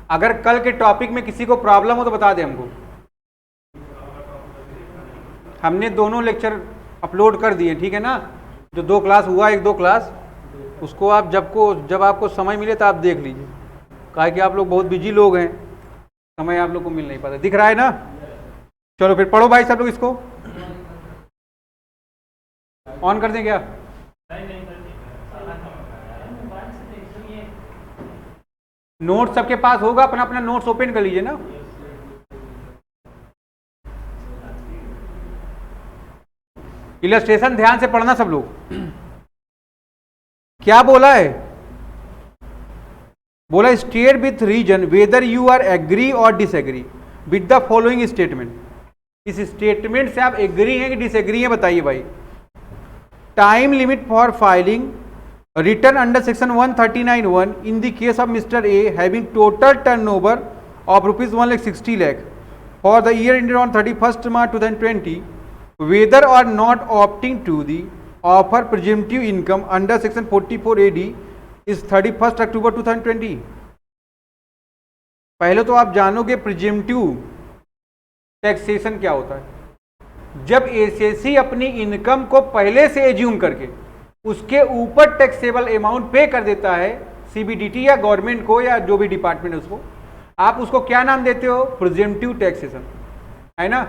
अगर कल के टॉपिक में किसी को प्रॉब्लम हो तो बता दे हमको। हमने दोनों लेक्चर अपलोड कर दिए, ठीक है ना। जो 2 क्लास हुआ, 1-2 क्लास, उसको आप जब आपको समय मिले तो आप देख लीजिए। काहे कि आप लोग बहुत बिजी लोग हैं, समय आप लोग को मिल नहीं पाता। दिख रहा है ना? चलो फिर पढ़ो भाई सब लोग, इसको ऑन कर दें क्या? नोट सबके पास होगा, अपना अपना नोट्स ओपन कर लीजिए ना। इलस्ट्रेशन ध्यान से पढ़ना सब लोग। क्या बोला है? बोला state with reason whether you are agree और disagree with the following statement. इस स्टेटमेंट से आप एग्री हैं कि डिसएग्री हैं, बताइए भाई। Time limit for filing return under section 139(1) in the case of Mr. A having total turnover of rupees 1,60,000 lakh for the year ended on 31st March 2020, whether or not opting to the offer presumptive income under section 44 AD is 31st October 2020। पहले तो आप जानोगे presumptive taxation क्या होता है। जब SSC अपनी income को पहले से एज्यूम करके उसके ऊपर टैक्सेबल अमाउंट पे कर देता है सीबीडीटी या गवर्नमेंट को या जो भी डिपार्टमेंट है उसको, आप उसको क्या नाम देते हो? प्रिजम्पटिव टैक्सेशन, है ना।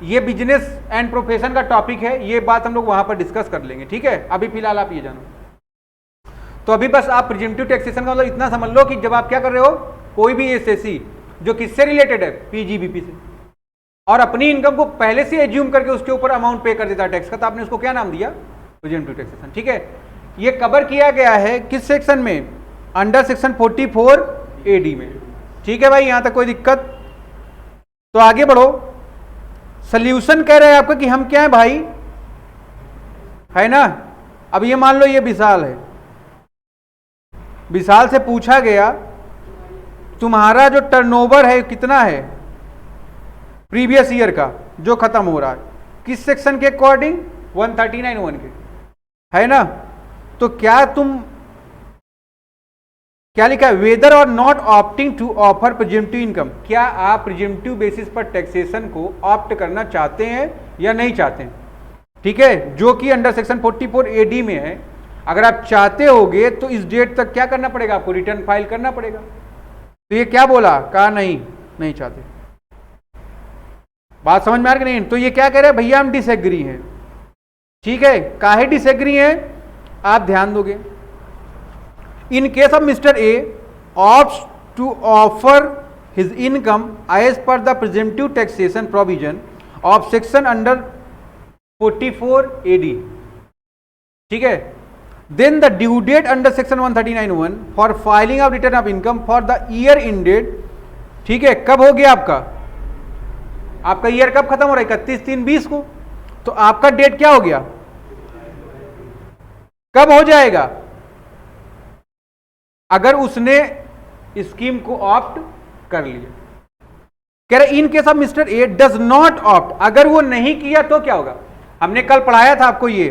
ये बिजनेस एंड प्रोफेशन का टॉपिक है, ये बात हम लोग वहां पर डिस्कस कर लेंगे, ठीक है। अभी फिलहाल आप ये जानो। तो अभी बस आप प्रिजम्पटिव टैक्सेशन का मतलब इतना समझ लो कि जब आप क्या कर रहे हो, कोई भी एसएससी जो किससे रिलेटेड है, पीजीबीपी से, और अपनी इनकम को पहले से एज्यूम करके उसके ऊपर अमाउंट पे कर देता है टैक्स का, तो आपने उसको क्या नाम दिया? प्रिजम्पटिव टैक्सेशन, ठीक है। ये कवर किया गया है किस सेक्शन में? अंडर सेक्शन 44 एडी में, ठीक है भाई। यहां तक कोई दिक्कत? तो आगे बढ़ो। सॉल्यूशन कह रहे हैं आपको कि हम क्या है भाई, है ना। अब ये मान लो ये विशाल है, विशाल से पूछा गया तुम्हारा जो टर्नओवर है कितना है प्रीवियस ईयर का जो खत्म हो रहा है, किस सेक्शन के अकॉर्डिंग? 139(1) के, है ना। तो क्या तुम क्या लिखा है? Whether or not opting to offer presumptive income, क्या आप प्रिजम्पटिव बेसिस पर टैक्सेशन को ऑप्ट करना चाहते हैं या नहीं चाहते हैं, ठीक है, जो कि अंडर सेक्शन 44 एडी में है। अगर आप चाहते होगे तो इस डेट तक क्या करना पड़ेगा आपको? रिटर्न फाइल करना पड़ेगा। तो ये क्या बोला? कहा नहीं चाहते। बात समझ में आ रही नहीं? तो ये क्या कह रहे हैं भैया, हम डिसएग्री हैं, ठीक है। काहे डिसएग्री हैं आप ध्यान दोगे। In case of mister A opts to offer his income as per the presumptive taxation provision of section under 44 AD, ठीक है। Then the due date under section 139(1) for filing of return of income for the year ended, ठीक है, कब हो गया आपका year कब खत्म हो रहा है? 31/3/20 को। तो आपका डेट क्या हो गया? कब हो जाएगा? अगर उसने स्कीम को ऑप्ट कर लिया। कह रहे इन case of mister A does not opt, अगर वो नहीं किया तो क्या होगा? हमने कल पढ़ाया था आपको, ये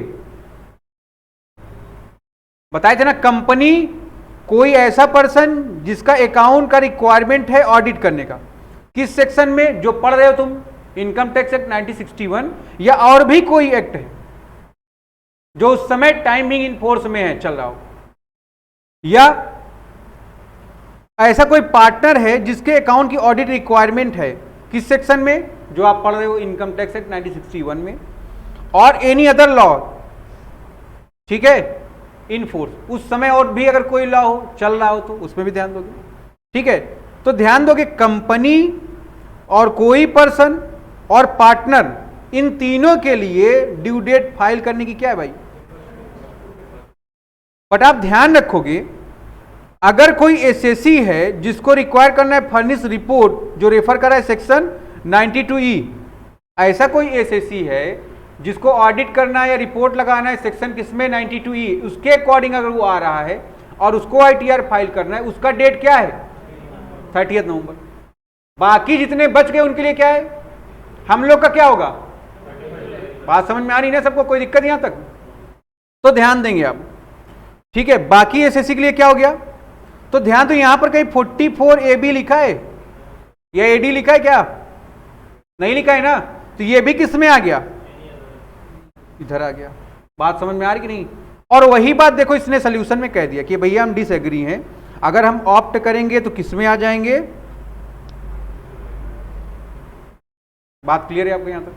बताए थे ना। कंपनी कोई ऐसा पर्सन जिसका अकाउंट का रिक्वायरमेंट है ऑडिट करने का, किस सेक्शन में? जो पढ़ रहे हो तुम, इनकम टैक्स एक्ट 1961 या और भी कोई एक्ट है जो उस समय टाइमिंग इन फोर्स में है, चल रहा हो, या ऐसा कोई पार्टनर है जिसके अकाउंट की ऑडिट रिक्वायरमेंट है, किस सेक्शन में? जो आप पढ़ रहे हो इनकम टैक्स एक्ट 1961 में, और एनी अदर लॉ, ठीक है, इन फोर्स उस समय। और भी अगर कोई लॉ हो चल रहा हो तो उसमें भी ध्यान दोगे, ठीक है। तो ध्यान दोगे कंपनी और कोई पर्सन और पार्टनर, इन तीनों के लिए ड्यू डेट फाइल करने की क्या है भाई? बट आप ध्यान रखोगे अगर कोई एसएससी है जिसको रिक्वायर करना है फर्निश रिपोर्ट, जो रेफर करा है सेक्शन 92E, ऐसा कोई एसएससी है जिसको ऑडिट करना है या रिपोर्ट लगाना है सेक्शन किसमें? 92E, उसके अकॉर्डिंग अगर वो आ रहा है और उसको आईटीआर फाइल करना है, उसका डेट क्या है? 30 नवंबर। बाकी जितने बच गए उनके लिए क्या है? हम लोग का क्या होगा? बात समझ में आ रही ना सबको? कोई दिक्कत यहां तक? तो ध्यान देंगे आप, ठीक है। बाकी एसएससी के लिए क्या हो गया? तो ध्यान दो यहां पर कहीं 44 AB लिखा है या AD लिखा है क्या? नहीं लिखा है ना, तो ये भी किस में आ गया? इधर आ गया। बात समझ में आ रही कि नहीं? और वही बात देखो इसने सोल्यूशन में कह दिया कि भैया हम डिसएग्री हैं, अगर हम ऑप्ट करेंगे तो किस में आ जाएंगे? बात क्लियर है आपको यहां तक?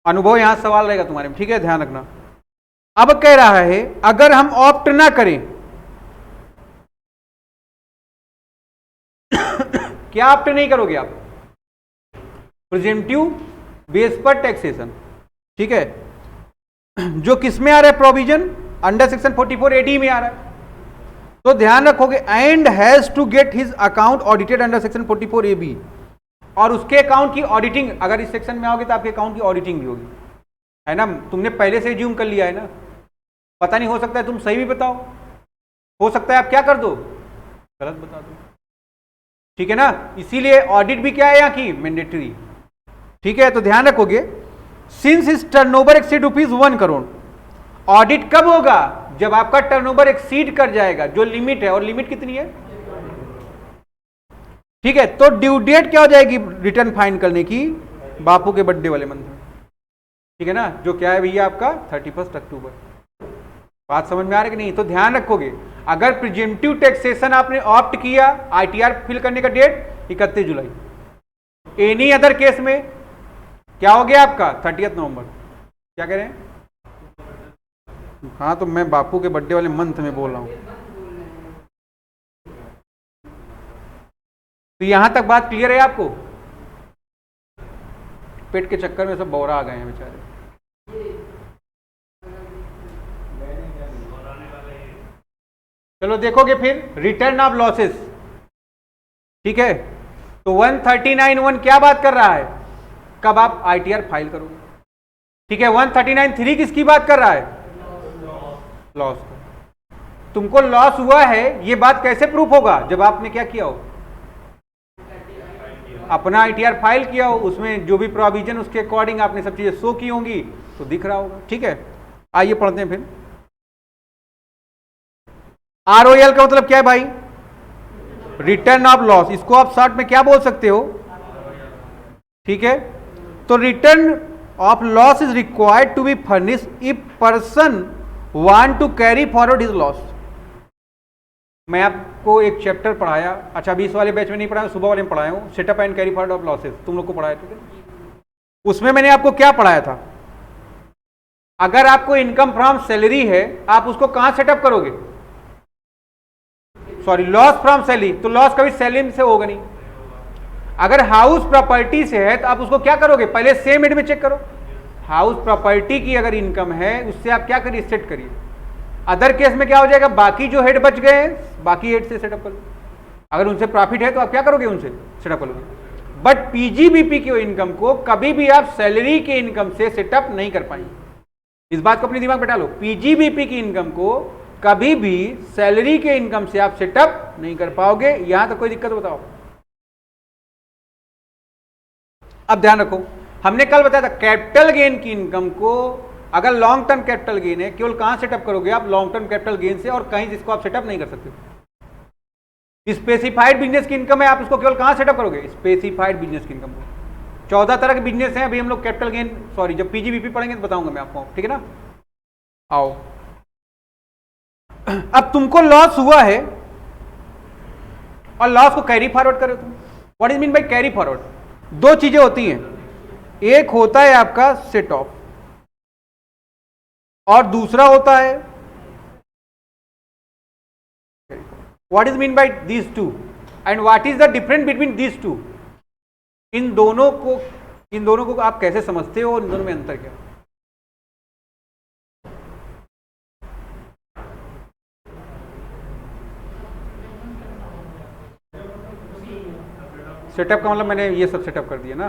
अनुभव यहां सवाल रहेगा तुम्हारे में, ठीक है, ध्यान रखना। अब कह रहा है अगर हम ऑप्ट ना करें क्या ऑप्ट नहीं करोगे आप? प्रिजेंटिव बेस पर टैक्सेशन, ठीक है, जो किस में आ रहा है? प्रोविजन अंडर सेक्शन 44 AD में आ रहा है। तो ध्यान रखोगे and has to get his account audited under section 44 AB, और उसके अकाउंट की ऑडिटिंग, अगर इस सेक्शन में आओगे तो आपके अकाउंट की ऑडिटिंग भी होगी, है ना? तुमने पहले से एज्यूम कर लिया है ना, पता नहीं, हो सकता है तुम सही भी बताओ, हो सकता है आप क्या कर दो, गलत बता दो, ठीक है ना? इसीलिए ऑडिट भी क्या है यहाँ की? मैंडेटरी, ठीक है। तो ध्यान रखोगे since is turnover exceed ₹1 crore, audit कब होगा? जब आपका टर्नओवर एक्सीड कर जाएगा जो लिमिट है, और लिमिट कितनी है? ठीक है। तो ड्यू डेट क्या हो जाएगी रिटर्न फाइल करने की? बापू के बर्थडे वाले मंथ में, ठीक है ना, जो क्या है भैया आपका 31 अक्टूबर। बात समझ में आ रही कि नहीं? तो ध्यान रखोगे अगर प्रिजेंटिव टैक्सेशन आपने ऑप्ट किया, ITR फिल करने का डेट 31 जुलाई, एनी अदर केस में क्या हो गया आपका 30 नवंबर। क्या कह रहे हैं? हाँ, तो मैं बापू के बर्थडे वाले मंथ में बोल रहा हूं। तो यहां तक बात क्लियर है आपको? पेट के चक्कर में सब बौरा आ गए हैं बेचारे। चलो देखोगे फिर रिटर्न ऑफ लॉसेस, ठीक है। तो 139(1) क्या बात कर रहा है? कब आप ITR फाइल करोगे, ठीक है। 139(3) किसकी बात कर रहा है? लॉस। तुमको लॉस हुआ है, ये बात कैसे प्रूफ होगा? जब आपने क्या किया हो? अपना ITR फाइल किया हो, उसमें जो भी प्रोविजन उसके अकॉर्डिंग आपने सब चीजें शो की होंगी, तो दिख रहा होगा, ठीक है। आइए पढ़ते हैं फिर। ROL का मतलब क्या है भाई? Return of loss. इसको आप शॉर्ट में क्या बोल सकते हो? ठीक है। तो return of loss is required to be furnish if person want to carry forward his loss. मैं आपको एक चैप्टर पढ़ाया, अच्छा अभी इस वाले बैच में नहीं पढ़ाया, सुबह वाले में पढ़ाया हूँ, setup and carry forward of losses, तुम लोग को पढ़ाया, ठीक है। उसमें मैंने आपको क्या पढ़ाया था? अगर आपको इनकम फ्रॉम सैलरी है, आप उसको कहां सेटअप करोगे? सॉरी, लॉस फ्रॉम सैलरी, तो लॉस कभी सैलरी से होगा नहीं। अगर हाउस प्रॉपर्टी से है तो आप उसको क्या करोगे? पहले सेम हेड में चेक करो, हाउस प्रॉपर्टी की अगर इनकम है उससे आप क्या करिए? सेट करिए। अदर केस में क्या हो जाएगा? बाकी जो हेड बच गए बाकी हेड से सेटअप कर लो। अगर उनसे प्रॉफिट है तो आप क्या करोगे? उनसे सेटअप करोगे। बट PGBP की इनकम को कभी भी आप सैलरी के इनकम से सेटअप नहीं कर पाएंगे, इस बात को अपने दिमाग में डालो। PGBP की इनकम को कभी भी सैलरी के इनकम से आप सेटअप नहीं कर पाओगे। यहां तक कोई दिक्कत बताओ? अब ध्यान रखो, हमने कल बताया था कैपिटल गेन की इनकम को अगर लॉन्ग टर्म कैपिटल गेन है, केवल कहां सेटअप करोगे आप? लॉन्ग टर्म कैपिटल गेन से, और कहीं जिसको आप सेटअप नहीं कर सकते। स्पेसिफाइड बिजनेस की इनकम है, आप इसको केवल कहां सेटअप करोगे? स्पेसिफाइड बिजनेस की इनकम को। 14 तरह के बिजनेस हैं, अभी हम लोग कैपिटल गेन, सॉरी जब PGBP पढ़ेंगे तो बताऊंगा मैं आपको, ठीक है ना। आओ, अब तुमको लॉस हुआ है और लॉस को कैरी फॉरवर्ड करो तुम। What is mean bye carry forward? दो चीजें होती हैं, एक होता है आपका सेट ऑफ और दूसरा होता है, what is mean by these two and what is the difference between these two? इन दोनों को आप कैसे समझते हो और इन दोनों में अंतर क्या? सेटअप का मतलब मैंने ये सब सेटअप कर दिया ना।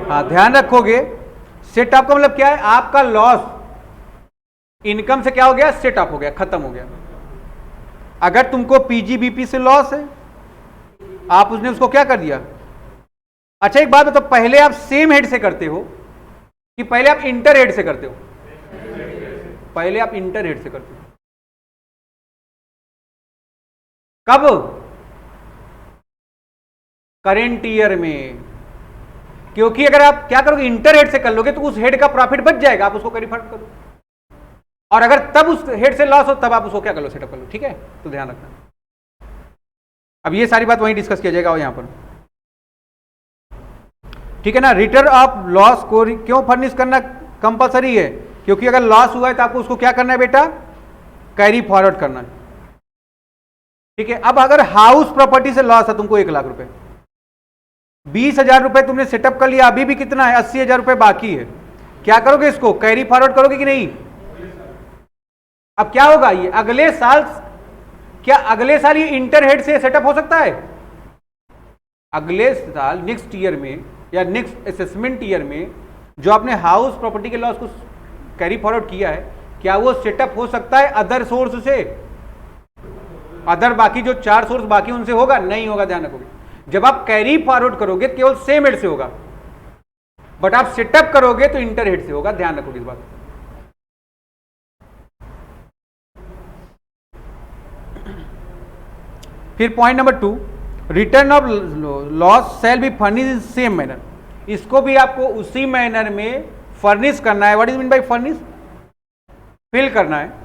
हाँ, ध्यान रखोगे सेटअप का मतलब क्या है? आपका लॉस इनकम से क्या हो गया? सेटअप हो गया, खत्म हो गया। अगर तुमको PGBP से लॉस है, आप उसने उसको क्या कर दिया? अच्छा एक बात बताओ, पहले आप सेम हेड से करते हो कि पहले आप इंटर हेड से करते हो? पहले आप इंटर हेड से करते हो। कब? करेंट ईयर में। क्योंकि अगर आप क्या करोगे, इंटर हेड से कर लोगे तो उस हेड का प्रॉफिट बच जाएगा, आप उसको कैरी फॉरवर्ड करो। और अगर तब उस हेड से लॉस हो तब आप उसको क्या कर लो, सेटअप कर लो। ठीक है, तो ध्यान रखना। अब ये सारी बात वहीं डिस्कस किया जाएगा यहां पर। ठीक है ना। रिटर्न ऑफ लॉस को क्यों फर्निश करना कंपलसरी है? क्योंकि अगर लॉस हुआ है तो आपको उसको क्या करना है बेटा, कैरी फॉरवर्ड करना है। ठीक है। अब अगर हाउस प्रॉपर्टी से लॉस है तुमको 1 लाख रुपए, 20,000 रुपए तुमने सेटअप कर लिया, अभी भी कितना है, 80,000 रुपए बाकी है। क्या करोगे, इसको कैरी फॉरवर्ड करोगे कि नहीं? अब क्या होगा, ये अगले साल, क्या अगले साल ये इंटर हेड से सेटअप हो सकता है? अगले साल नेक्स्ट ईयर में या नेक्स्ट असेसमेंट ईयर में जो आपने हाउस प्रॉपर्टी के लॉस को कैरी फॉरवर्ड किया है, क्या वो सेटअप हो सकता है अदर सोर्स से? अदर बाकी जो 4 सोर्स बाकी उनसे होगा? नहीं होगा, ध्यान रखोगे। जब आप कैरी फॉरवर्ड करोगे केवल सेम हेड से होगा, बट आप सेटअप करोगे तो इंटर हेड से होगा, ध्यान रखोगे इस बात। फिर point number 2, return of loss shall be furnish in same manner. इसको भी आपको उसी मैनर में फर्निश करना है। What is mean by furnish? Fill करना है।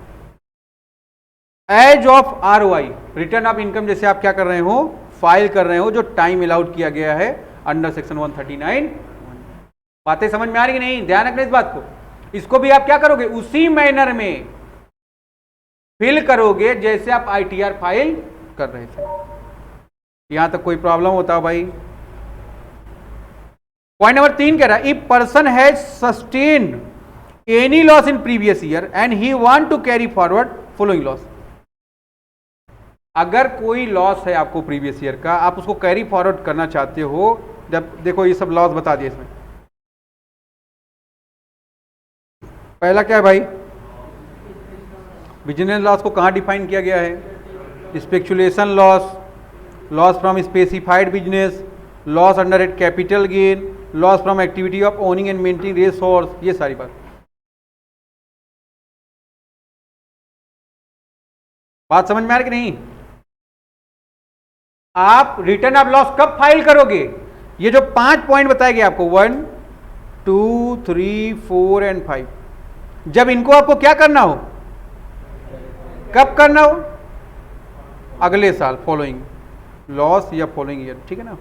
As of ROI, return of income, जैसे आप क्या कर रहे हो, फाइल कर रहे हो, जो टाइम अलाउड किया गया है अंडर सेक्शन 139। बातें समझ में आ रही कि नहीं? ध्यान रखना इस बात को। इसको भी आप क्या करोगे, उसी मैनर में फिल करोगे जैसे आप ITR फाइल कर रहे थे। यहां तक कोई प्रॉब्लम होता भाई? पॉइंट नंबर 3 कह रहा है, if person has sustained any loss in previous year and he want to carry forward following loss. अगर कोई लॉस है आपको प्रीवियस ईयर का, आप उसको कैरी फॉरवर्ड करना चाहते हो, जब देखो ये सब लॉस बता दिए इसमें। पहला क्या है भाई, बिजनेस लॉस को कहां डिफाइन किया गया है? Speculation loss, loss from specified business, loss under head capital gain, loss from activity of owning and maintaining resource, ये सारी बात समझ में आ रही कि नहीं? आप रिटर्न ऑफ लॉस कब फाइल करोगे? ये जो 5 पॉइंट बताए गए आपको, 1, 2, 3, 4 एंड 5, जब इनको आपको क्या करना हो, कब करना हो? अगले साल, फॉलोइंग लॉस या फॉलोइंग ईयर। ठीक है ना।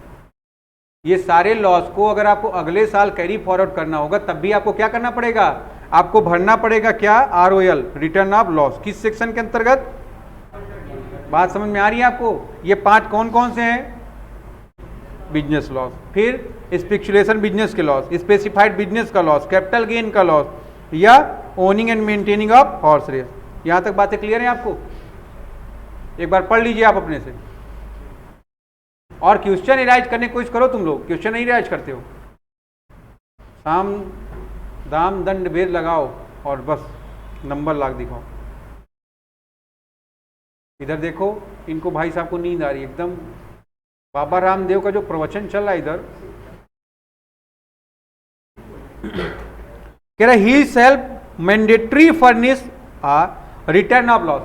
ये सारे लॉस को अगर आपको अगले साल कैरी फॉरवर्ड करना होगा तब भी आपको क्या करना पड़ेगा, आपको भरना पड़ेगा क्या, ROL, रिटर्न ऑफ लॉस। किस सेक्शन के अंतर्गत? बात समझ में आ रही है आपको? ये 5 कौन कौन से हैं? बिजनेस लॉस, फिर स्पेकुलेशन बिजनेस के लॉस, स्पेसिफाइड बिजनेस का लॉस, कैपिटल गेन का लॉस, या owning and maintaining of horse race. यहां तक बातें क्लियर हैं आपको? एक बार पढ़ लीजिए आप अपने से, और क्वेश्चन इराइज करने की कोशिश करो। तुम लोग क्वेश्चन नहीं इराइज करते हो, साम दाम दंड भेद लगाओ और बस नंबर लाख दिखाओ। इधर देखो, इनको भाई साहब को नींद आ रही है एकदम। बाबा रामदेव का जो प्रवचन चल रहा है इधर, कह रहा he self mandatory furnish return of loss,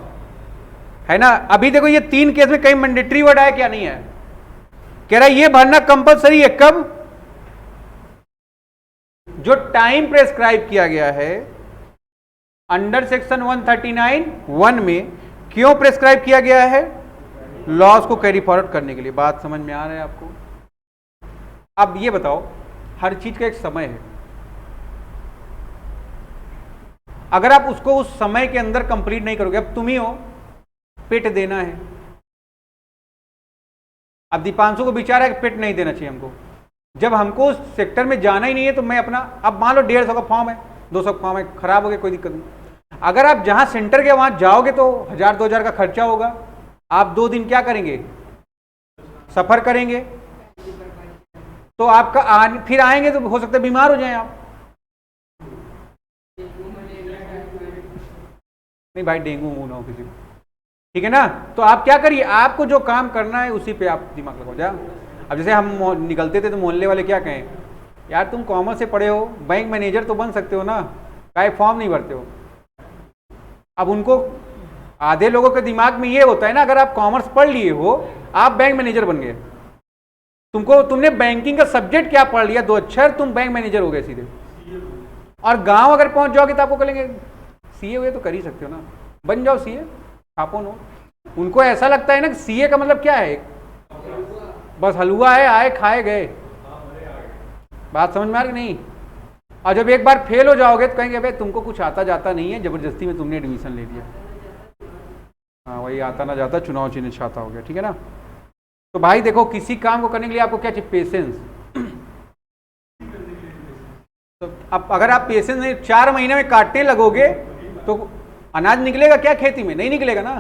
है ना। अभी देखो ये 3 केस में कहीं मैंडेटरी वर्ड आया क्या? नहीं है। कह रहा है ये भरना कंपलसरी है। कब? जो टाइम प्रेस्क्राइब किया गया है अंडर सेक्शन 139(1) में। क्यों प्रेस्क्राइब किया गया है? लॉस को कैरी फॉरवर्ड करने के लिए। बात समझ में आ रहा है आपको? अब ये बताओ, हर चीज का एक समय है। अगर आप उसको उस समय के अंदर कंप्लीट नहीं करोगे, अब तुम ही हो, पेट देना है। अब दीपांशु को विचार है कि पेट नहीं देना चाहिए हमको, जब हमको उस सेक्टर में जाना ही नहीं है तो मैं अपना, अब मान लो 150 का फॉर्म है, 200 का फॉर्म है, खराब हो गया, कोई दिक्कत नहीं। अगर आप जहां सेंटर के वहां जाओगे तो 1000-2000 का खर्चा होगा। आप 2 दिन क्या करेंगे? सफर करेंगे। तो आपका फिर आएंगे तो हो सकता है बीमार हो जाएं आप। नहीं भाई, डेंगू ना हो किसी को, ठीक है ना। तो आप क्या करिए, आपको जो काम करना है उसी पे आप दिमाग लगाओ। जा, अब जैसे हम निकलते थे तो मोहल्ले वाले क्या कहें, यार तुम कॉमर्स से पढ़े हो, बैंक मैनेजर तो बन सकते हो ना, काहे फॉर्म नहीं भरते हो। अब उनको, आधे लोगों के दिमाग में ये होता है ना, अगर आप कॉमर्स पढ़ लिए हो, आप बैंक मैनेजर बन गए, तुमने बैंकिंग का सब्जेक्ट क्या पढ़ लिया, 2 अक्षर, तुम बैंक मैनेजर हो गए सीधे। और गांव अगर पहुंच जाओगे तो आपको कहेंगे सीए हुए तो कर ही सकते हो ना, बन जाओ सीए, छापो नोट। उनको ऐसा लगता है ना कि सीए का मतलब क्या है, बस हलवा है, आए खाए गए। बात समझ में आ रही नहीं? और जब एक बार फेल हो जाओगे तो कहेंगे भाई तुमको कुछ आता जाता नहीं है, जबरदस्ती में तुमने एडमिशन ले लिया। हाँ, वही आता ना जाता चुनाव चिन्ह छाता हो गया, ठीक है ना। तो भाई देखो, किसी काम को करने के लिए आपको क्या चाहिए, पेशेंस। तो अब अगर आप पेशेंस नहीं, 4 महीने में काटने लगोगे तो अनाज निकलेगा क्या खेती में? नहीं निकलेगा ना।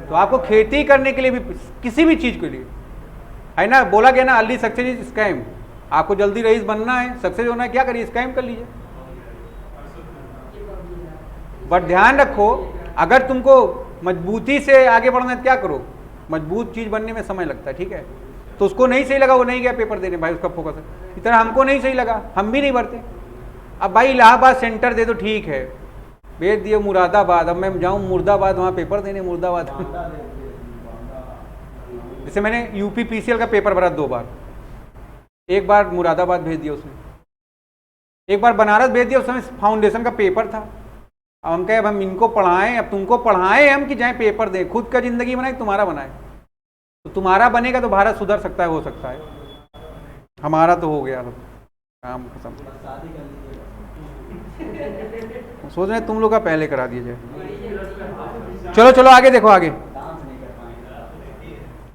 तो आपको खेती करने के लिए भी, किसी भी चीज के लिए, है ना, बोला गया ना, अर्ली सक्सेस इज स्कैम। आपको जल्दी रईस बनना है, सक्सेस होना है, क्या करिए, स्कैम कर लीजिए। बट ध्यान रखो, अगर तुमको मजबूती से आगे बढ़ना है तो क्या करो, मजबूत चीज बनने में समय लगता है, ठीक है। तो उसको नहीं सही लगा, वो नहीं गया पेपर देने, भाई उसका फोकस है। इस तरह हमको नहीं सही लगा, हम भी नहीं भरते। अब भाई इलाहाबाद सेंटर दे तो ठीक है, भेज दिए मुरादाबाद, अब मैं जाऊँ मुर्दाबाद वहाँ पेपर देने, मुर्दाबाद। जैसे मैंने यूपी पीसीएल का पेपर भरा 2 बार, एक बार मुरादाबाद भेज दिया उसने, एक बार बनारस भेज दिया। उस समय फाउंडेशन का पेपर था। अब हम कहे अब हम इनको पढ़ाएं, अब तुमको पढ़ाएं हम कि जाए पेपर दें, खुद का जिंदगी बनाए तुम्हारा बनाए। तो तुम्हारा बनेगा तो भारत सुधर सकता है, हो सकता है, हमारा तो हो गया काम खत्म। सोच रहे तुम लोग का पहले करा दिया जाए। चलो चलो आगे देखो, आगे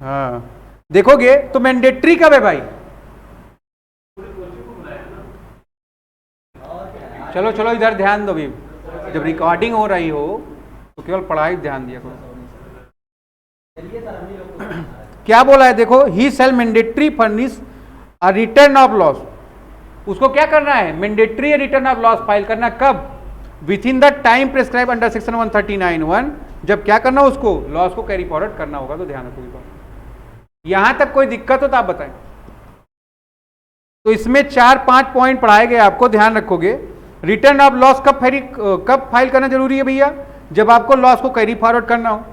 हाँ देखोगे तो मैंडेटरी कब है भाई? चलो चलो इधर ध्यान दो, भी जब रिकॉर्डिंग हो रही हो तो केवल पढ़ाई ध्यान दिया करो। क्या बोला है देखो, he shall mandatory furnish a return of loss. उसको क्या करना है, mandatory return of loss file करना, कब? Within the time prescribed under section 139(1). जब क्या करना, उसको लॉस को कैरी फॉरवर्ड करना होगा। तो ध्यान रखो, यहां तक कोई दिक्कत हो तो आप बताएं। तो इसमें 4-5 पॉइंट पढ़ाए गए आपको, ध्यान रखोगे। रिटर्न ऑफ लॉस कब फाइल करना जरूरी है भैया? जब आपको लॉस को कैरी फॉरवर्ड करना हो,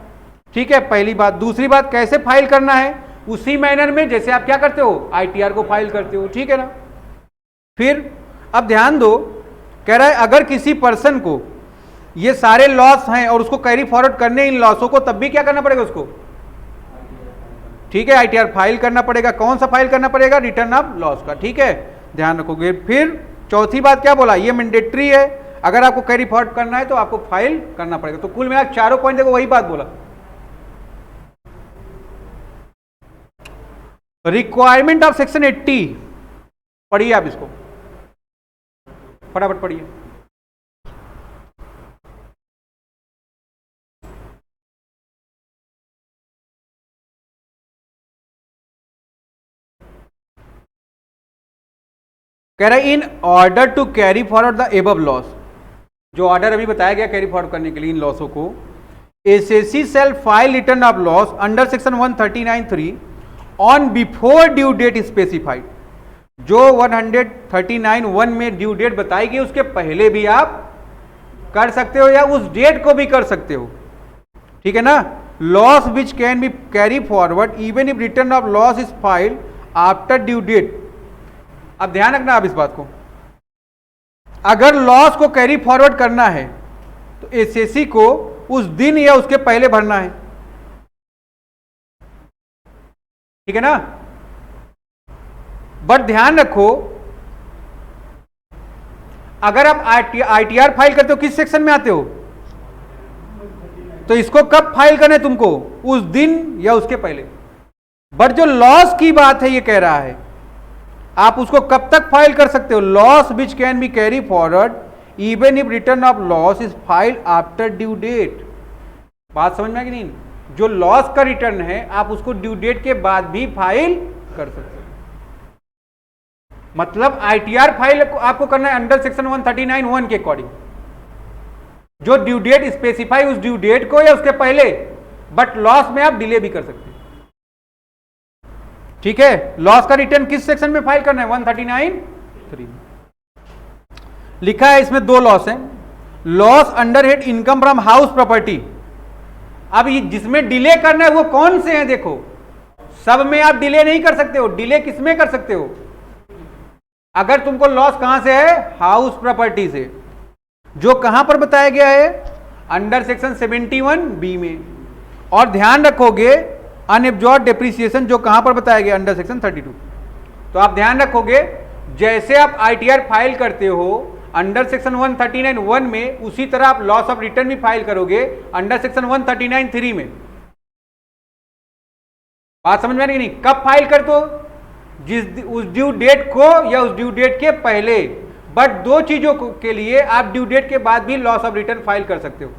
ठीक है, पहली बात। दूसरी बात, कैसे फाइल करना है? उसी मैनर में जैसे आप क्या करते हो, आईटीआर को फाइल करते हो, ठीक है ना। फिर अब ध्यान दो, कह रहा है अगर किसी पर्सन को ये सारे लॉस हैं और उसको कैरी फॉरवर्ड करने इन लॉसों को, तब भी क्या करना पड़ेगा उसको, ठीक है, आईटीआर फाइल करना पड़ेगा। कौन सा फाइल करना पड़ेगा? रिटर्न ऑफ लॉस का, ठीक है, ध्यान रखोगे। फिर चौथी बात क्या बोला, ये मैंडेटरी है, अगर आपको कैरी फॉरवर्ड करना है तो आपको फाइल करना पड़ेगा। तो कुल मिला 4 पॉइंट देखो, वही बात बोला। रिक्वायरमेंट ऑफ सेक्शन 80 पढ़िए आप, इसको फटाफट पढ़िए। कह रहा है in order to carry forward the above loss, जो ऑर्डर अभी बताया गया कैरी फॉरवर्ड करने के लिए इन लॉसों को, assessee shall file return of loss under section 139(3) on before due date specified. जो 139(1) में ड्यू डेट बताई गई उसके पहले भी आप कर सकते हो या उस डेट को भी कर सकते हो, ठीक है ना। Loss which can be carry forward even if return of loss is filed after due date. अब ध्यान रखना आप इस बात को, अगर लॉस को कैरी फॉरवर्ड करना है तो एसएससी को उस दिन या उसके पहले भरना है, ठीक है ना। बट ध्यान रखो, अगर आप आईटीआर फाइल करते हो किस सेक्शन में आते हो, तो इसको कब फाइल करना है तुमको, उस दिन या उसके पहले। बट जो लॉस की बात है ये कह रहा है आप उसको कब तक फाइल कर सकते हो, loss which can be carry forward even if return of loss is filed after due date. बात समझ में आ कि नहीं? जो लॉस का रिटर्न है आप उसको ड्यू डेट के बाद भी फाइल कर सकते हो। मतलब आईटीआर फाइल आपको करना है अंडर सेक्शन 139(1) के अकॉर्डिंग, जो ड्यू डेट स्पेसिफाई उस ड्यू डेट को या उसके पहले। बट लॉस में आप डिले भी कर सकते हैं, ठीक है। लॉस का रिटर्न किस सेक्शन में फाइल करना है, 139(3). लिखा है इसमें 2 लॉस हैं। Loss under head income from house property. अब ये जिसमें डिले करना है वो कौन से हैं? देखो, सब में आप डिले नहीं कर सकते हो। डिले किस में कर सकते हो? अगर तुमको लॉस कहां से है? हाउस प्रॉपर्टी से, जो कहां पर बताया गया है? अंडर सेक्शन 71B में। और ध्यान रखोगे अनएब्जॉर्ब डेप्रिसिएशन जो कहां पर बताया गया? Under section 32। तो आप ध्यान रखोगे जैसे आप ITR फाइल करते हो अंडर सेक्शन 139(1) में, उसी तरह आप लॉस ऑफ रिटर्न भी फाइल करोगे अंडर सेक्शन 139(3) में। बात समझ में आ रही नहीं? कब फाइल कर दो? उस ड्यू डेट को या उस ड्यू डेट के पहले। बट दो चीजों के लिए आप ड्यू डेट के बाद भी लॉस ऑफ रिटर्न फाइल कर सकते हो।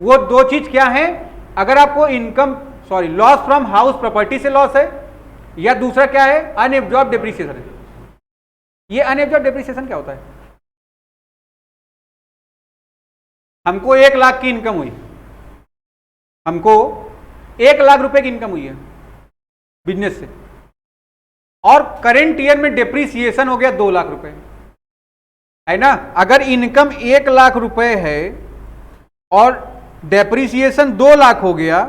वो दो चीज क्या है? अगर आपको लॉस फ्रॉम हाउस प्रॉपर्टी से लॉस है, या दूसरा क्या है? अनएब्जॉर्ब डेप्रिसिएशन है। ये अनएब्जॉर्ब डेप्रिसिएशन क्या होता है? हमको 1 लाख की इनकम हुई, हमको 1 लाख रुपए की इनकम हुई है बिजनेस से, और करेंट ईयर में डेप्रिसिएशन हो गया 2 लाख रुपए, है ना? अगर इनकम 1 लाख रुपए है और डेप्रिसिएशन 2 लाख हो गया,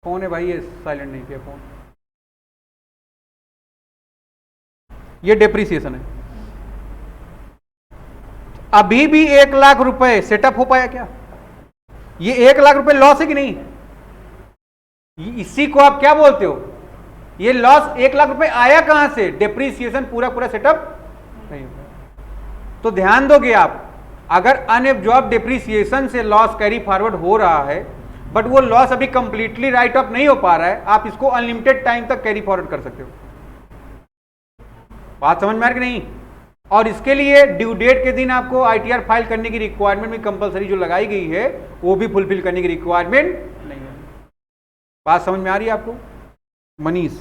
कौन है भाई? ये साइलेंट नहीं किया फोन। ये डेप्रिसिएशन है। अभी भी 1 लाख रुपए सेटअप हो पाया क्या? ये 1 लाख रुपए लॉस है कि नहीं? इसी को आप क्या बोलते हो? ये लॉस 1 लाख रुपए आया कहां से? डेप्रिसिएशन पूरा सेटअप नहीं हुआ। तो ध्यान दोगे आप, अगर अनएब्जॉर्ब डेप्रिसिएशन से लॉस कैरी फॉरवर्ड हो रहा है, बट वो लॉस अभी कंप्लीटली राइट ऑफ नहीं हो पा रहा है, आप इसको अनलिमिटेड टाइम तक कैरी फॉरवर्ड कर सकते हो। बात समझ में आ रही कि नहीं? और इसके लिए ड्यू डेट के दिन आपको ITR फाइल करने की रिक्वायरमेंट भी कंपलसरी जो लगाई गई है वो भी फुलफिल करने की रिक्वायरमेंट नहीं है। बात समझ में आ रही है आपको? मनीष,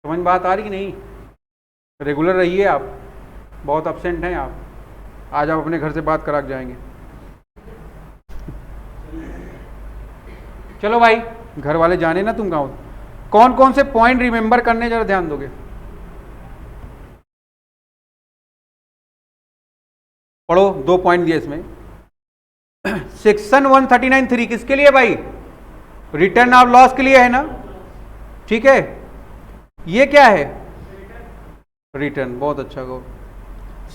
समझ में बात आ रही कि नहीं? रेगुलर रहिए आप, बहुत अपसेंट हैं आप। आज आप अपने घर से बात करा के जाएंगे। चलो भाई, घर वाले जाने ना, तुम गाँव। कौन कौन से पॉइंट रिमेंबर करने, जरा ध्यान दोगे। पढ़ो, 2 पॉइंट दिए इसमें। सेक्शन 139(3) किसके लिए भाई? रिटर्न ऑफ लॉस के लिए है ना? ठीक है, ये क्या है? रिटर्न। बहुत अच्छा गो।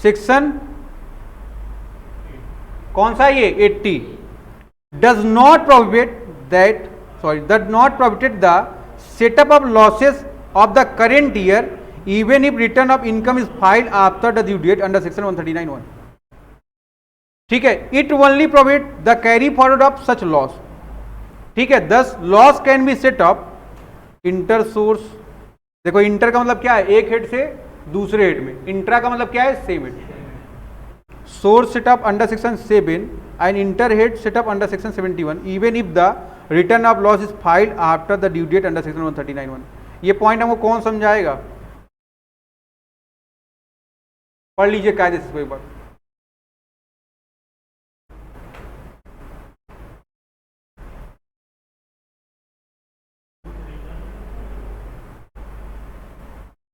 सेक्शन कौन सा? ये 80 does not prohibit the set off of losses of the current year even if return of income is filed after the due date under section 139(1). ठीक है, it only prohibit the carry forward of such loss. ठीक है, this loss can be set off inter source. देखो, inter का मतलब क्या है? एक हेड से दूसरे हेड में। इंट्रा का मतलब क्या है? Same head. Source set off under section 7 and inter head set off under section 71 even if the return of loss is filed after the due date under section 139(1). ये पॉइंट हमको कौन समझाएगा? पढ़ लीजिए कायदे से एक बार।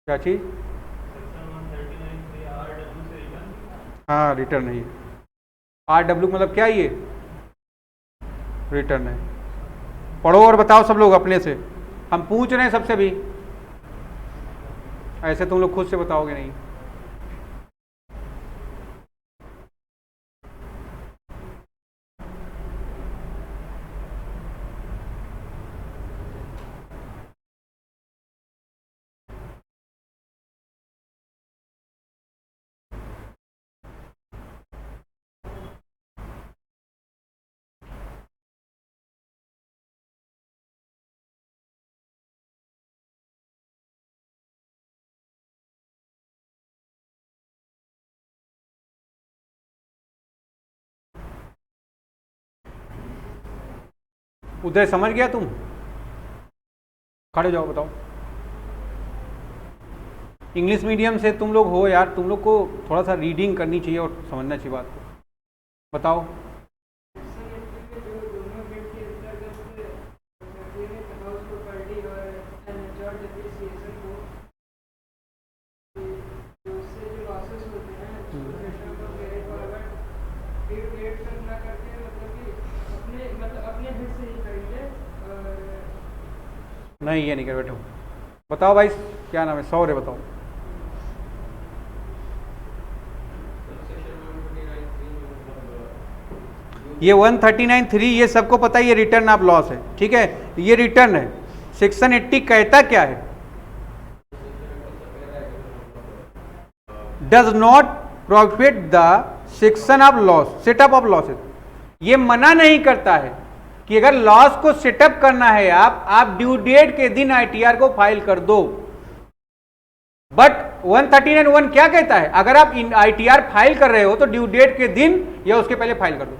क्या चीज? हाँ, रिटर्न है। RW मतलब क्या? ये रिटर्न है। पढ़ो और बताओ सब लोग अपने से। हम पूछ रहे हैं सबसे भी, ऐसे तुम लोग खुद से बताओगे नहीं। उदय, समझ गया तुम? खड़े जाओ, बताओ। इंग्लिश मीडियम से तुम लोग हो यार, तुम लोग को थोड़ा सा रीडिंग करनी चाहिए और समझना चाहिए बात को। बताओ। नहीं, ये नहीं कर बैठो। बताओ भाई क्या नाम है, सौर्य बताओ। ये 139(3) ये सबको पता है, ये रिटर्न ऑफ लॉस है, ठीक है, ये रिटर्न है। सेक्शन 80 कहता क्या है? Does not prohibit the section of loss, setup of losses. ये मना नहीं करता है कि अगर लॉस को सेटअप करना है आप ड्यू डेट के दिन आईटीआर को फाइल कर दो। बट 139(1) क्या कहता है? अगर आप आईटीआर फाइल कर रहे हो तो ड्यू डेट के दिन या उसके पहले फाइल कर दो।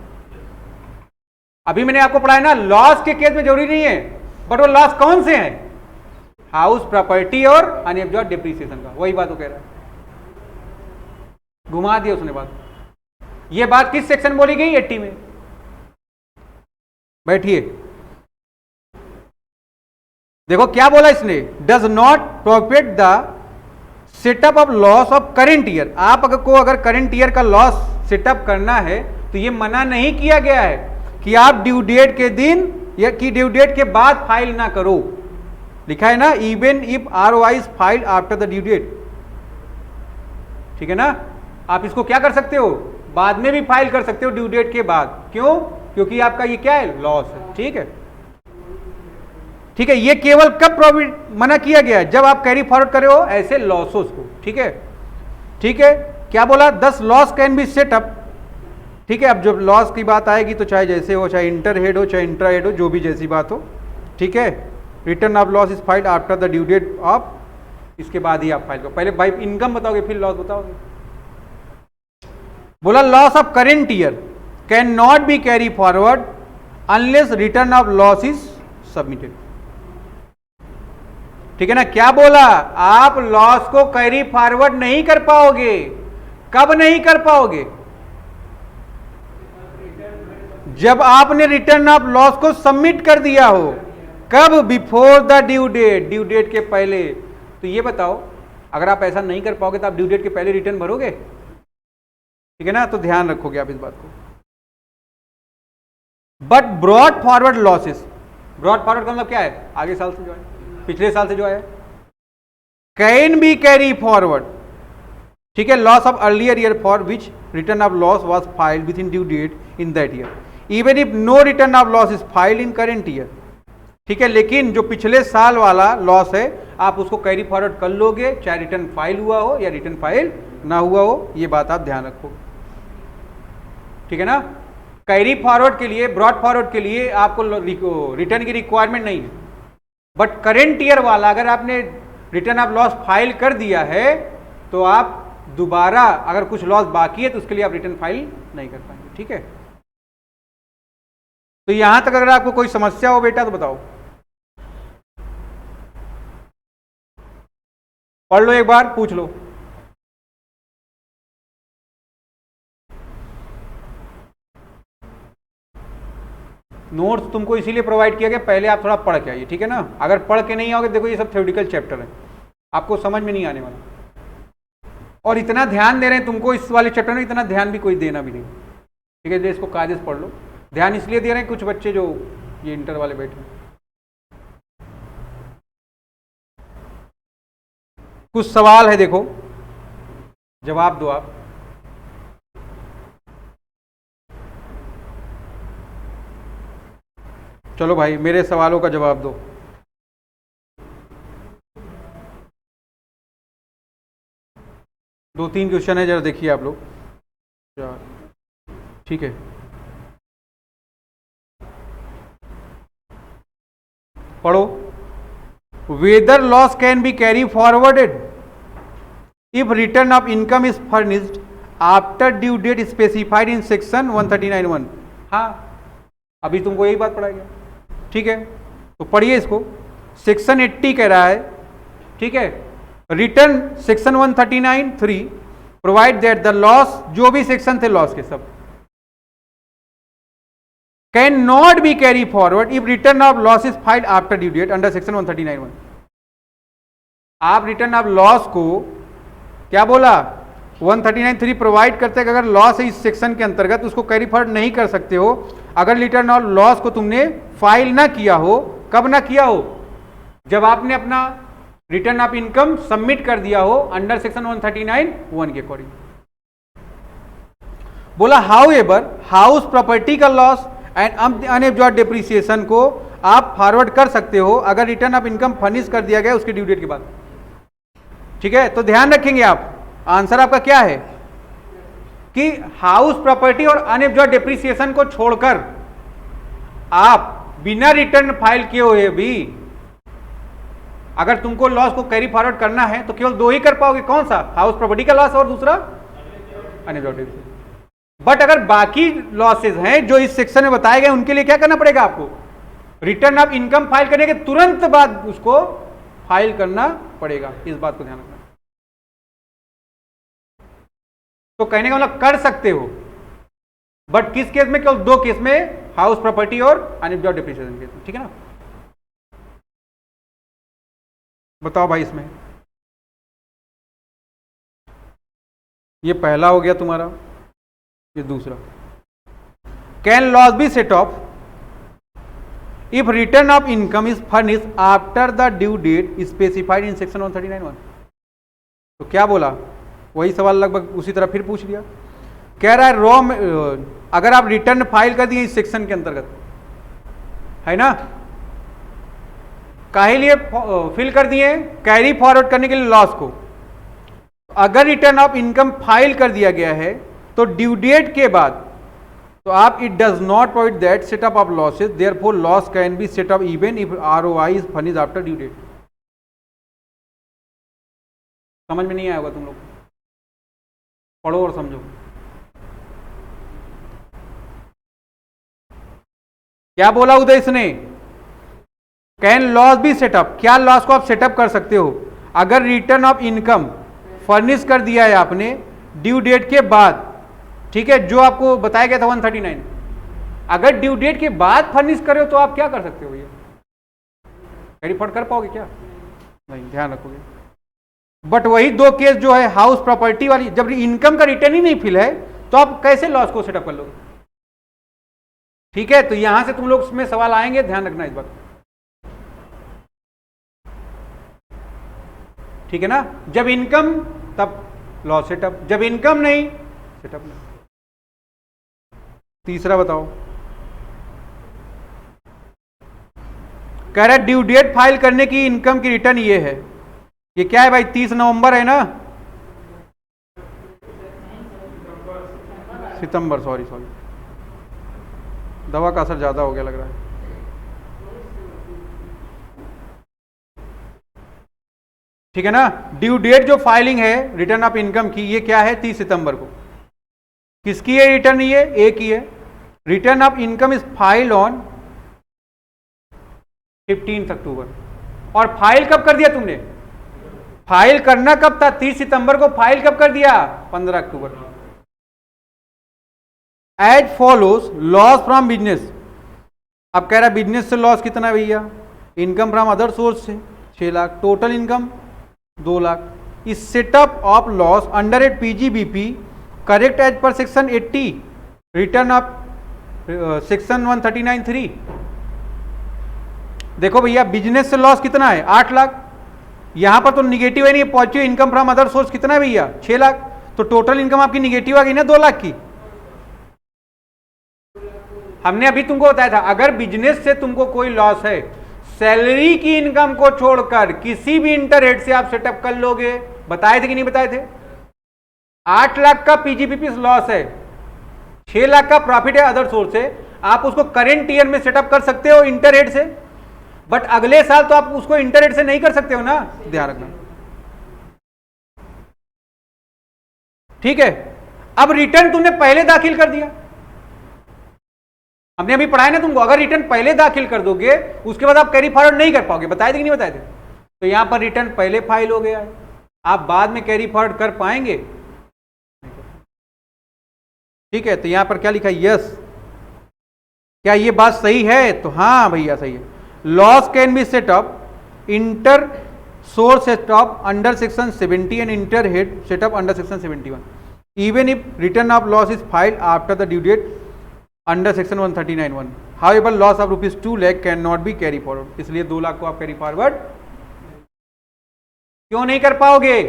अभी मैंने आपको पढ़ाया ना, लॉस के केस में जरूरी नहीं है, बट वो लॉस कौन से हैं? हाउस, प्रॉपर्टी और अनएब्जॉर्ब डिप्रिसिएशन का। वही बात वो कह रहा है, घुमा दिया उसने बात। ये बात किस सेक्शन बोली गई? 80 में। बैठिए, देखो क्या बोला इसने, does not prohibit the set off of loss of current year. आप अगर करेंट ईयर का लॉस सेटअप करना है तो ये मना नहीं किया गया है कि आप ड्यू डेट के दिन या कि ड्यू डेट के बाद फाइल ना करो। लिखा है ना, even if ROI is filed after the due date. ठीक है ना, आप इसको क्या कर सकते हो? बाद में भी फाइल कर सकते हो ड्यू डेट के बाद। क्यों? क्योंकि आपका ये क्या है? लॉस है। ठीक है, ठीक है। ये केवल कब प्रॉफिट मना किया गया है? जब आप कैरी फॉरवर्ड करे हो ऐसे लॉसेस को। ठीक है, ठीक है। क्या बोला? 10 loss can be set up. ठीक है, अब जब लॉस की बात आएगी तो चाहे जैसे हो, चाहे इंटर हेड हो, चाहे इंट्रा हेड हो, जो भी जैसी बात हो। ठीक है, return of loss is filed after the due date of, इसके बाद ही आप फाइल करो। पहले भाई इनकम बताओगे फिर लॉस बताओगे। बोला loss of current year can not be carry forward unless return of loss is submitted. ठीक है ना, क्या बोला? आप लॉस को कैरी फॉरवर्ड नहीं कर पाओगे। कब नहीं कर पाओगे? जब आपने रिटर्न ऑफ लॉस को सबमिट कर दिया हो। कब? Before the due date, due date के पहले। तो ये बताओ, अगर आप ऐसा नहीं कर पाओगे तो आप ड्यू डेट के पहले रिटर्न भरोगे? ठीक है ना, तो ध्यान रखोगे आप इस बात को। But brought forward losses, brought forward का मतलब क्या है? आगे साल से जो है, पिछले साल से जो है, कैन बी कैरी फॉरवर्ड। ठीक है, loss of earlier year for which return of loss was filed within due date in that year, even if no return of loss is filed in current year. ठीक है, लेकिन जो पिछले साल वाला loss है आप उसको कैरी फॉरवर्ड कर लोगे, चाहे रिटर्न फाइल हुआ हो या रिटर्न फाइल ना हुआ हो। ये बात आप ध्यान रखो। ठीक है ना, कैरी फॉरवर्ड के लिए, ब्रॉड फॉरवर्ड के लिए आपको रिटर्न की रिक्वायरमेंट नहीं है। बट करेंट ईयर वाला अगर आपने रिटर्न ऑफ लॉस फाइल कर दिया है तो आप दोबारा अगर कुछ लॉस बाकी है तो उसके लिए आप रिटर्न फाइल नहीं कर पाएंगे। ठीक है, तो यहां तक अगर आपको कोई समस्या हो बेटा तो बताओ, पढ़ लो एक बार, पूछ लो। नोट्स तुमको इसीलिए प्रोवाइड किया गया, पहले आप थोड़ा पढ़ के आइए। ठीक है ना, अगर पढ़ के नहीं आओगे, देखो ये सब थ्योरेटिकल चैप्टर है, आपको समझ में नहीं आने वाला। और इतना ध्यान दे रहे हैं तुमको इस वाले चैप्टर में, इतना ध्यान भी कोई देना भी नहीं। ठीक है, इसको कायदे से पढ़ लो। ध्यान इसलिए दे रहे हैं कुछ बच्चे जो ये इंटर वाले बैठे, कुछ सवाल है देखो, जवाब दो आप। चलो भाई मेरे सवालों का जवाब दो। दो तीन क्वेश्चन है, जरा देखिए आप लोग। ठीक है, पढ़ो। Whether loss can be carry forwarded if return of income is furnished after due date specified in section 139(1)। हाँ, अभी तुमको यही बात पढ़ाई गया। ठीक है, तो पढ़िए इसको। सेक्शन 80 कह रहा है, ठीक है, return section 139(3) provide that the loss, जो भी सेक्शन थे लॉस के सब, can not be carry forward if return of loss is filed after due date under section 139(1). आप रिटर्न ऑफ लॉस को क्या बोला 139(3) प्रोवाइड करते हैं कि अगर लॉस है इस सेक्शन के अंतर्गत उसको कैरी फॉरवर्ड नहीं कर सकते हो अगर रिटर्न और लॉस को तुमने फाइल ना किया हो। कब ना किया हो? जब आपने अपना रिटर्न ऑफ इनकम सबमिट कर दिया हो अंडर सेक्शन 139(1) के अकॉर्डिंग। बोला हाउ एवर हाउस प्रॉपर्टी का लॉस एंड अनएब्जॉर्ब्ड डेप्रिसिएशन को आप फॉरवर्ड कर सकते हो अगर रिटर्न ऑफ इनकम फर्निश कर दिया गया उसके ड्यू डेट के बाद। ठीक है, तो ध्यान रखेंगे आप, आंसर आपका क्या है कि हाउस प्रॉपर्टी और अनएब्जॉर्ब्ड डेप्रिसिएशन को छोड़कर आप बिना रिटर्न फाइल किए हुए भी अगर तुमको लॉस को कैरी फॉरवर्ड करना है तो केवल दो ही कर पाओगे। कौन सा? हाउस प्रॉपर्टी का लॉस और दूसरा अनएब्जॉर्ब्ड डेप्रिसिएशन। बट अगर बाकी लॉसेज हैं जो इस सेक्शन में बताए गए उनके लिए क्या करना पड़ेगा आपको? रिटर्न ऑफ इनकम फाइल करने के तुरंत बाद उसको फाइल करना पड़ेगा। इस बात को ध्यान रखना। तो कहने का मतलब कर सकते हो, बट किस केस में? केवल दो केस में, हाउस प्रॉपर्टी और अनएब्जॉर्ब्ड डेप्रिसिएशन केस में। ठीक है ना? बताओ भाई, इसमें ये पहला हो गया तुम्हारा, ये दूसरा। Can loss be set off if return of income is furnish after the due date specified in section 139(1)। तो क्या बोला? वही सवाल लगभग उसी तरह फिर पूछ लिया। कह रहा है अगर आप रिटर्न फाइल कर दिए इस सेक्शन के अंतर्गत, है ना, काहे लिए फिल कर दिए? कैरी फॉरवर्ड करने के लिए लॉस को। अगर रिटर्न ऑफ इनकम फाइल कर दिया गया है तो ड्यू डेट के बाद तो आप it does not provide that set off of losses, therefore loss can be set off even if ROI is furnished after due date. समझ में नहीं आया होगा तुम लोग, पढ़ो और समझो। क्या बोला उदय इसने? कैन लॉस बी सेटअप, क्या लॉस को आप सेटअप कर सकते हो अगर रिटर्न ऑफ इनकम फर्निश कर दिया है आपने ड्यू डेट के बाद। ठीक है, जो आपको बताया गया था 139, अगर ड्यू डेट के बाद फर्निश करे हो तो आप क्या कर सकते हो? ये कैरी फॉरवर्ड कर पाओगे क्या? नहीं, ध्यान रखोगे। बट वही दो केस जो है हाउस प्रॉपर्टी वाली, जब इनकम का रिटर्न ही नहीं फिल है तो आप कैसे लॉस को सेटअप कर लोगे? ठीक है, तो यहां से तुम लोग उसमें सवाल आएंगे, ध्यान रखना इस बात। ठीक है ना? जब इनकम तब लॉस सेटअप, जब इनकम नहीं सेटअप नहीं। तीसरा बताओ। कह रहा है ड्यू डेट फाइल करने की इनकम की रिटर्न ये है। ये क्या है भाई? 30 नवंबर है ना? सितंबर, सॉरी, दवा का असर ज्यादा हो गया लग रहा है। ठीक है ना? ड्यू डेट जो फाइलिंग है रिटर्न ऑफ इनकम की, ये क्या है? 30 सितंबर को। किसकी है रिटर्न? ये ए की है। Return of income is file on 15 अक्टूबर। और फाइल कब कर दिया तुमने? फाइल करना कब था? 30 सितंबर को। फाइल कब कर दिया? 15 October. As follows loss from business. अब कह रहा है बिजनेस से लॉस कितना है भैया? इनकम फ्रॉम अदर सोर्स से 6 लाख, टोटल इनकम 2 लाख। इस set off of loss under head PGBP correct as per section 80 return of section 139(3)। देखो भैया, बिजनेस से लॉस कितना है? 8 लाख। यहां पर तो निगेटिव है नहीं, positive. Income from other source कितना है भैया? 6 लाख। तो टोटल इनकम आपकी निगेटिव आ गई ना 2 लाख की। हमने अभी तुमको बताया था अगर बिजनेस से तुमको कोई लॉस है, सैलरी की इनकम को छोड़कर किसी भी इंटर हेड से आप सेटअप कर लोगे। बताए थे कि नहीं बताए थे? 8 लाख का पीजीबीपी लॉस है, 6 लाख का प्रॉफिट है अदर सोर्स से, आप उसको करेंट ईयर में सेटअप कर सकते हो इंटर हेड से। बट अगले साल तो आप उसको इंटर हेड से नहीं कर सकते हो ना, ध्यान रखना। ठीक है, अब रिटर्न तुमने पहले दाखिल कर दिया। हमने अभी पढ़ाया ना तुमको, अगर रिटर्न पहले दाखिल कर दोगे उसके बाद आप कैरी फॉरवर्ड नहीं कर पाओगे। बताए थे कि नहीं बताए थे? तो यहां पर रिटर्न पहले फाइल हो गया है, आप बाद में कैरी फॉरवर्ड कर पाएंगे? ठीक है, तो यहां पर क्या लिखा है? यस। क्या ये बात सही है? तो हाँ भैया सही है। Loss can be set up inter source set up under section 70 and enter head set up under section 71 even if return of loss is filed after the due date under section 139(1). however loss of rupees 2 lakh cannot be carry forward। इसलिए 2 लाख को आप carry forward क्यों नहीं कर पाओगे?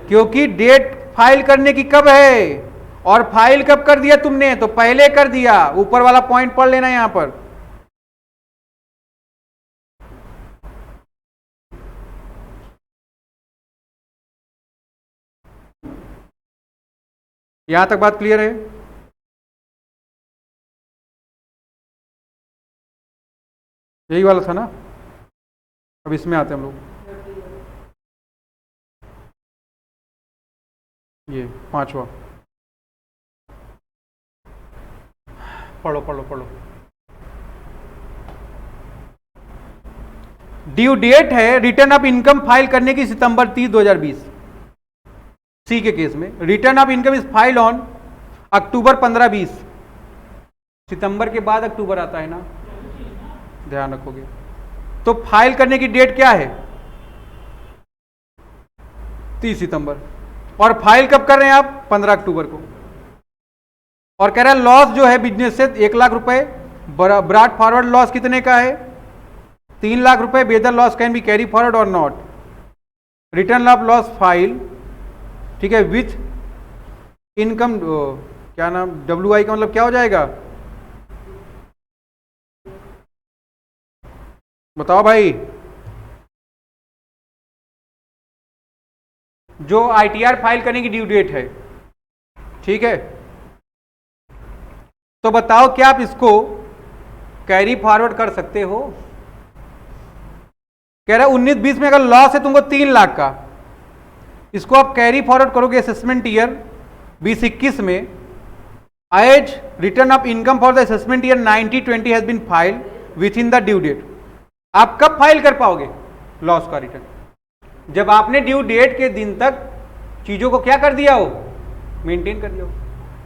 क्योंकि date file करने की कब है, और फाइल कब कर दिया तुमने? तो पहले कर दिया। ऊपर वाला पॉइंट पढ़ लेना यहां पर। यहां तक बात क्लियर है? यही वाला था ना? अब इसमें आते हैं हम लोग। ये 5वां पढ़ो पढ़ो पढ़ो। ड्यू डेट है रिटर्न ऑफ इनकम फाइल करने की सितंबर 30, 2020। सी के केस में return of income is file on October 15, 20। सितंबर के बाद अक्टूबर आता है ना, ध्यान रखोगे। तो फाइल करने की डेट क्या है? 30 सितंबर। और फाइल कब कर रहे हैं आप? 15 अक्टूबर को। और कह रहा है लॉस जो है बिजनेस से 1 लाख रुपए, ब्रॉट फॉरवर्ड लॉस कितने का है? 3 लाख रुपए। Whether loss can be carry forward और not. Return of loss file, ठीक है, विथ इनकम, क्या नाम, WI का मतलब क्या हो जाएगा? बताओ भाई। जो ITR फाइल करने की ड्यू डेट है, ठीक है, तो बताओ क्या आप इसको कैरी फॉरवर्ड कर सकते हो? कह रहा है 19-20 में अगर लॉस है तुमको 3 लाख का, इसको आप कैरी फॉरवर्ड करोगे असेसमेंट ईयर 20-21 में। As return of income for the assessment year 90-20 has been file within the due date. आप कब फाइल कर पाओगे लॉस का रिटर्न? जब आपने ड्यू डेट के दिन तक चीजों को क्या कर दिया हो, मेंटेन कर दिया हो।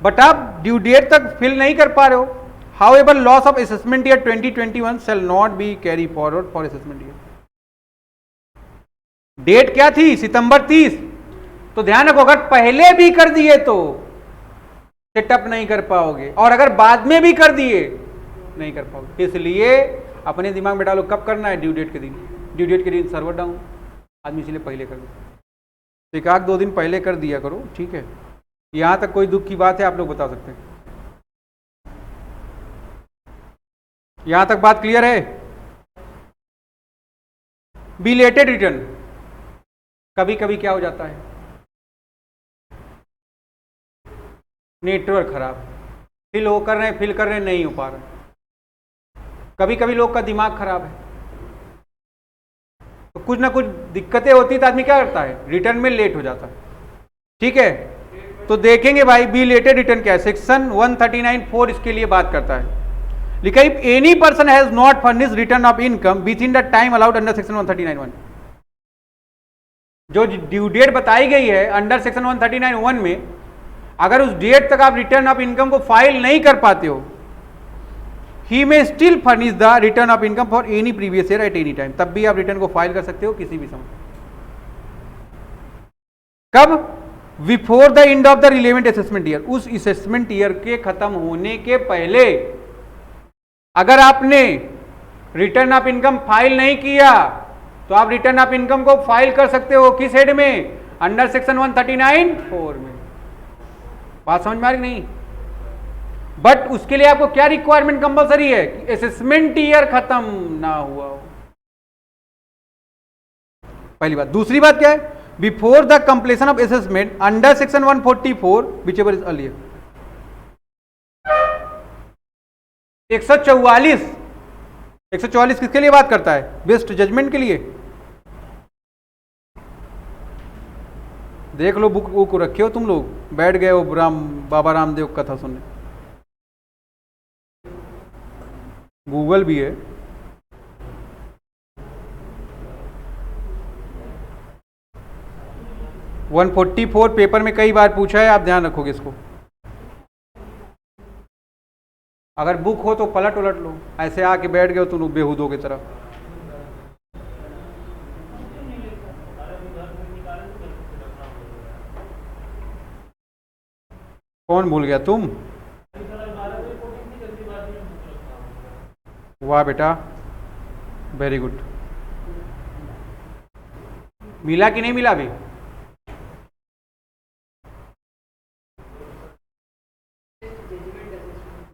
बट आप ड्यू डेट तक फिल नहीं कर पा रहे हो। However loss of assessment year 2021 shall not be carry forward for assessment year. Date क्या थी? सितंबर 30। तो ध्यान रखो, अगर पहले भी कर दिए तो सेटअप नहीं कर पाओगे, और अगर बाद में भी कर दिए नहीं कर पाओगे। इसलिए अपने दिमाग में डालो कब करना है? ड्यू डेट के दिन। ड्यू डेट के दिन सर्वर डाउन, आदमी इसलिए पहले कर दो। 1-2 दिन पहले कर दिया करो, ठीक है। यहां तक कोई दुख की बात है? आप लोग बता सकते हैं। यहां तक बात क्लियर है? बिलेटेड रिटर्न कभी कभी क्या हो जाता है, नेटवर्क खराब, फिल कर रहे हैं, नहीं हो पा रहा। कभी कभी लोग का दिमाग खराब है, तो कुछ ना कुछ दिक्कतें होती, तो आदमी क्या करता है? रिटर्न में लेट हो जाता है, ठीक है। तो देखेंगे भाई बिलेटेड रिटर्न क्या है। सेक्शन 139(4) इसके लिए बात करता है। लिखा है, if any person has not furnish return of income with in the time allowed under section 139(1), जो ड्यू डेट बताई गई है अंडर सेक्शन 139(1) में, अगर उस डेट तक आप रिटर्न ऑफ इनकम को फाइल नहीं कर पाते हो, ही में still furnish the return of income for any previous year at any time. तब भी आप रिटर्न को फाइल कर सकते हो किसी भी समय। कब? Before the end of the relevant assessment year. उस असेसमेंट ईयर के खत्म होने के पहले अगर आपने रिटर्न ऑफ इनकम फाइल नहीं किया, तो आप रिटर्न ऑफ इनकम को फाइल कर सकते हो। किस हेड में? अंडर सेक्शन 139(4) में। बात समझ में आ रही नहीं? बट उसके लिए आपको क्या रिक्वायरमेंट कंपलसरी है कि असेसमेंट ईयर खत्म ना हुआ हो, पहली बात। दूसरी बात क्या है? Before the completion of assessment under section 144 which ever is earlier. 144 किसके लिए बात करता है? बेस्ट जजमेंट के लिए। देख लो, बुक को रखे हो तुम लोग, बैठ गए हो बाबा रामदेव कथा सुनने। गूगल भी है। वन 144 पेपर में कई बार पूछा है, आप ध्यान रखोगे इसको। अगर बुक हो तो पलट उलट लो, ऐसे आके बैठ गए हो तुम लोग बेहूदों की तरह। कौन भूल गया, तुम? वाह बेटा, वेरी गुड। मिला कि नहीं मिला अभी?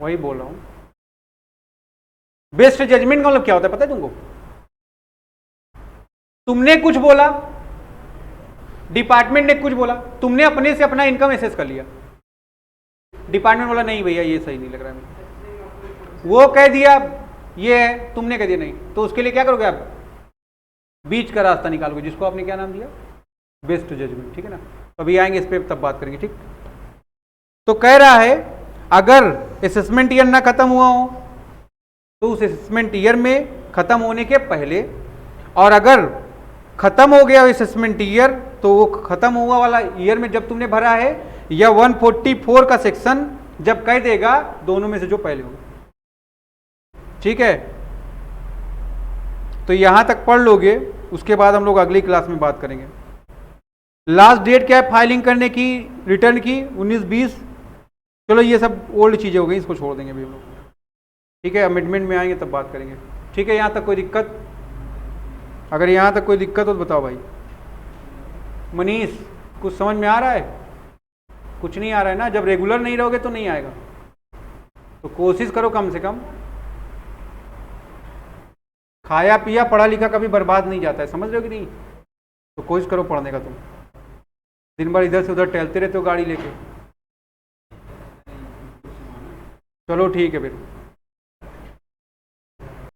वही बोल रहा हूं। बेस्ट जजमेंट का मतलब क्या होता है पता है तुमको? तुमने कुछ बोला, डिपार्टमेंट ने कुछ बोला, तुमने अपने से अपना इनकम एसेस कर लिया, डिपार्टमेंट बोला नहीं भैया ये सही नहीं लग रहा है, वो कह दिया ये है, तुमने कह दिया नहीं, तो उसके लिए क्या करोगे आप? बीच का रास्ता निकालोगे, जिसको आपने क्या नाम दिया? Best judgement. ठीक है ना? अभी आएंगे इस पर, तब बात करेंगे। ठीक, तो कह रहा है अगर असेसमेंट ईयर ना खत्म हुआ हो तो उस असेसमेंट ईयर में खत्म होने के पहले, और अगर खत्म हो गया असेसमेंट ईयर तो वो खत्म हुआ वाला ईयर में जब तुमने भरा है, या 144 का सेक्शन जब कह देगा, दोनों में से जो पहले होगा। ठीक है, तो यहां तक पढ़ लोगे, उसके बाद हम लोग अगली क्लास में बात करेंगे। लास्ट डेट क्या है फाइलिंग करने की, रिटर्न की? 19/20। चलो ये सब ओल्ड चीजें हो गई, इसको छोड़ देंगे अभी हम लोग। ठीक है, अमेंडमेंट में आएंगे तब बात करेंगे। ठीक है, यहां तक कोई दिक्कत? अगर यहां तक कोई दिक्कत हो तो बताओ भाई। मनीष, कुछ समझ में आ रहा है? कुछ नहीं आ रहा है ना? जब रेगुलर नहीं रहोगे तो नहीं आएगा, तो कोशिश करो कम से कम। खाया पिया पढ़ा लिखा कभी बर्बाद नहीं जाता है, समझ रहे हो कि नहीं? तो कोशिश करो पढ़ने का। तुम दिन भर इधर से उधर टहलते रहते हो गाड़ी लेके। चलो ठीक है फिर।